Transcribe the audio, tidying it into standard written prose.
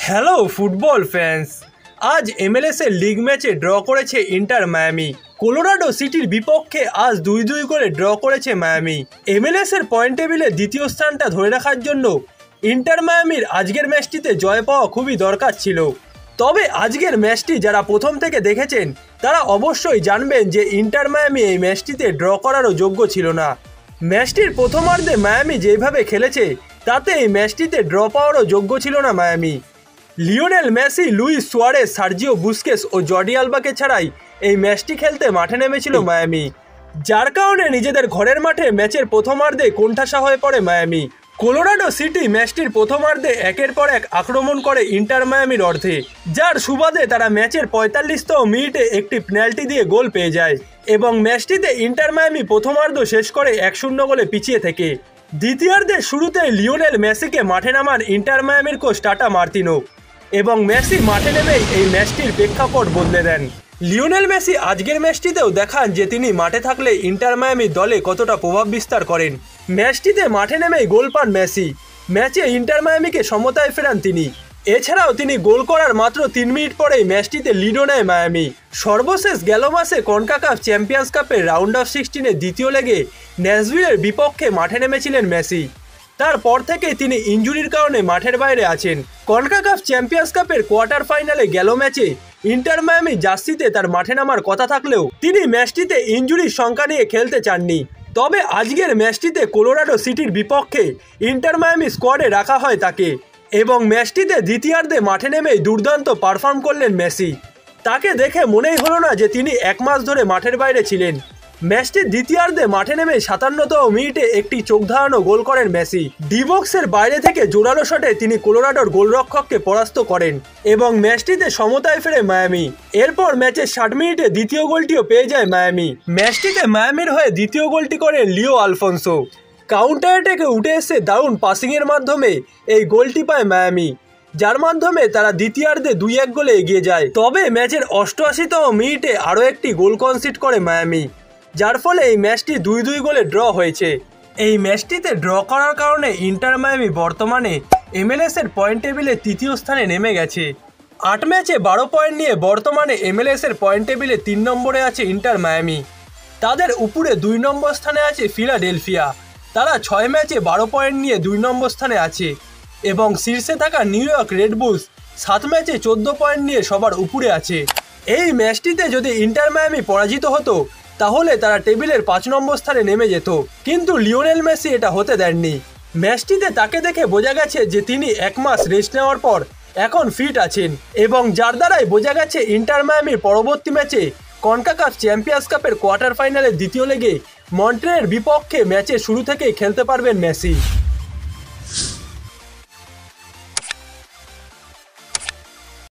Hello football fans, আজ MLS এর league ম্যাচে ড্র করেছে ইন্টার মায়ামি। কলোরাডো সিটির বিপক্ষে আজ 2-2 করে ড্র করেছে মায়ামি। MLS এর পয়েন্ট টেবিলে দ্বিতীয় স্থানটা ধরে রাখার জন্য ইন্টার মায়ামির আজকের ম্যাচটিতে জয় পাওয়া খুবই দরকার ছিল। তবে আজকের ম্যাচটি যারা প্রথম থেকে দেখেছেন তারা অবশ্যই জানবেন যে ইন্টার মায়ামি এই ম্যাচটিতে ড্র করারও যোগ্য ছিল না। ম্যাচটির প্রথমার্ধে মায়ামি যেভাবে খেলেছে তাতে এই ম্যাচটিতে ড্র পাওয়ারও যোগ্য ছিল না Miami. Lionel Messi, Luis Suarez, Sergio Busquets ও জর্ডি আলবাকে ছাড়াই এই ম্যাচটি খেলতে মাঠে নেমেছিল মায়ামি, যার কারণে নিজেদের ঘরের মাঠে ম্যাচের প্রথমার্ধে কোণঠাসা হয়ে পড়ে মায়ামি। কলোরাডো সিটি ম্যাচটির প্রথমার্ধে একের পর এক আক্রমণ করে ইন্টার মায়ামির অর্ধে, যার সুবাদে তারা ম্যাচের 45তম মিনিটে একটি পেনাল্টি দিয়ে গোল পেয়ে যায় এবং ম্যাচটিতে ইন্টার মায়ামি প্রথমার্ধ শেষ করে 1-0 গোলে পিছিয়ে থেকে। দ্বিতীয়ার্ধের শুরুতে লিওনেল মেসিকে মাঠে নামান ইন্টার মায়ামির কোচ টাটা মার্তিনো এবং মেসি মাঠে নেমেই এই ম্যাচটির প্রেক্ষাপট বদলে দেন। লিওনেল মেসি আজকের ম্যাচটিতেও দেখান যে তিনি মাঠে থাকলে ইন্টার মায়ামি দলে কতটা প্রভাব বিস্তার করেন। ম্যাচটিতে মাঠে নেমেই গোল পান মেসি, ম্যাচে ইন্টার মায়ামিকে সমতায় ফেরান তিনি। এছাড়াও তিনি গোল করার মাত্র 3 মিনিট পরেই ম্যাচটিতে লিডও নেয় মায়ামি। সর্বশেষ গেল মাসে কনকাকাফ চ্যাম্পিয়ন্স কাপের রাউন্ড অফ 16-এর দ্বিতীয় লেগে ন্যাশভিলের বিপক্ষে মাঠে নেমেছিলেন মেসি। তারপর থেকেই তিনি ইনজুরির কারণে মাঠের বাইরে আছেন। কনকাকাফ চ্যাম্পিয়ন্স কাপের কোয়ার্টার ফাইনালে গেল ম্যাচে ইন্টার মায়ামি জার্সিতে তার মাঠে নামার কথা থাকলেও তিনি ম্যাচটিতে ইনজুরির সংখ্যা নিয়ে খেলতে চাননি। তবে আজকের ম্যাচটিতে কলোরাডো সিটির বিপক্ষে ইন্টার মায়ামি স্কোয়াডে রাখা হয় তাকে এবং ম্যাচটিতে দ্বিতীয়ার্ধে মাঠে নেমেই দুর্দান্ত পারফর্ম করলেন মেসি। তাকে দেখে মনেই হলো না যে তিনি 1 মাস ধরে মাঠের বাইরে ছিলেন। ম্যাচটির দ্বিতীয়ার্ধে মাঠে নেমে 57তম মিনিটে একটি চোখ ধাঁধানো গোল করেন মেসি। ডি বক্সের বাইরে থেকে জোরালো শটে তিনি কলোরাডোর গোলরক্ষককে পরাস্ত করেন এবং ম্যাচটিতে সমতায় ফেরে মায়ামি। এরপর ম্যাচের 60 মিনিটে দ্বিতীয় গোলটিও পেয়ে যায় মায়ামি। ম্যাচটিতে মায়ামির হয়ে দ্বিতীয় গোলটি করেন লিও আলফোন্সো। কাউন্টার অ্যাটাকে উঠে এসে দারুণ পাসিংয়ের মাধ্যমে এই গোলটি পায় মায়ামি, যার মাধ্যমে তারা দ্বিতীয়ার্ধে 2-1 গোলে এগিয়ে যায়। তবে ম্যাচের 88তম মিনিটে আরও একটি গোল কনসিড করে মায়ামি, যার ফলে এই ম্যাচটি 2-2 গোলে ড্র হয়েছে। এই ম্যাচটিতে ড্র করার কারণে ইন্টার মায়ামি বর্তমানে MLS এর পয়েন্ট টেবিলে তৃতীয় স্থানে নেমে গেছে। 8 ম্যাচে 12 পয়েন্ট নিয়ে বর্তমানে MLS এর পয়েন্ট টেবিলে 3 নম্বরে আছে ইন্টার মায়ামি। তাদের উপরে 2 নম্বর স্থানে আছে ফিলাডেলফিয়া, তারা 6 ম্যাচে 12 পয়েন্ট নিয়ে 2 নম্বর স্থানে আছে এবং শীর্ষে থাকা নিউ ইয়র্ক রেড বুলস 7 ম্যাচে 14 পয়েন্ট নিয়ে সবার উপরে আছে। এই ম্যাচটিতে যদি ইন্টার মায়ামি পরাজিত হতো তাহলে তারা টেবিলের 5 নম্বর স্থানে নেমে যেত, কিন্তু লিওনেল মেসি এটা হতে দেননি। ম্যাচটিতে তাকে দেখে বোঝা গেছে যে তিনি 1 মাস রেস্ট নেওয়ার পর এখন ফিট আছেন এবং যার দ্বারাই বোঝা গেছে ইন্টার মায়ামির পরবর্তী ম্যাচে কনকাকাফ চ্যাম্পিয়ন্স কাপের কোয়ার্টার ফাইনালের দ্বিতীয় লেগে মন্ট্রিয়ালের বিপক্ষে ম্যাচের শুরু থেকেই খেলতে পারবেন মেসি।